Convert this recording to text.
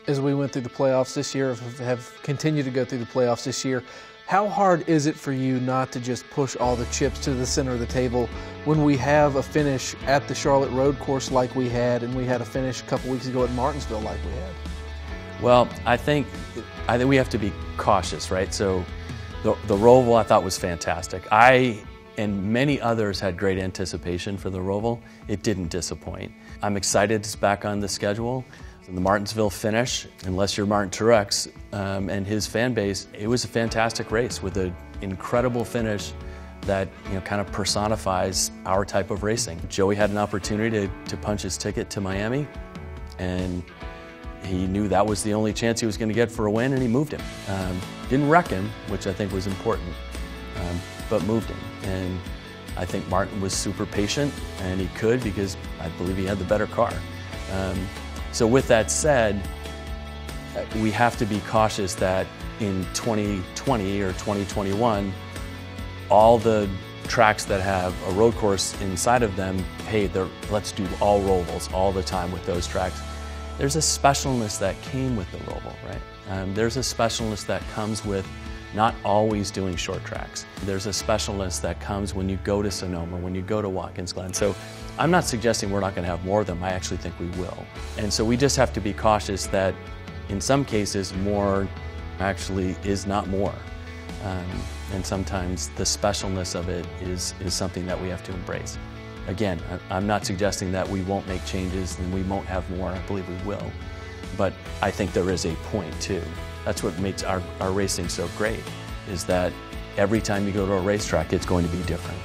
as we went through the playoffs this year, have continued to go through the playoffs this year, how hard is it for you not to just push all the chips to the center of the table when we have a finish at the Charlotte Road Course like we had, and we had a finish a couple weeks ago at Martinsville like we had? Well, I think we have to be cautious, right? So the Roval I thought was fantastic. I and many others had great anticipation for the Roval. It didn't disappoint. I'm excited it's back on the schedule. The Martinsville finish, unless you're Martin Truex and his fan base, it was a fantastic race with an incredible finish that kind of personifies our type of racing. Joey had an opportunity to punch his ticket to Miami, and he knew that was the only chance he was going to get for a win, and he moved him. Didn't wreck him, which I think was important, but moved him. And I think Martin was super patient, and he could because I believe he had the better car. So with that said, we have to be cautious that in 2020 or 2021, all the tracks that have a road course inside of them, hey, let's do all Rovals all the time with those tracks. There's a specialness that came with the Roval, right? There's a specialness that comes with not always doing short tracks. There's a specialness that comes when you go to Sonoma, when you go to Watkins Glen. So I'm not suggesting we're not going to have more of them. I actually think we will. And so we just have to be cautious that in some cases more actually is not more. And sometimes the specialness of it is something that we have to embrace. Again, I'm not suggesting that we won't make changes and we won't have more. I believe we will. But I think there is a point too. That's what makes our racing so great, is that every time you go to a racetrack, it's going to be different.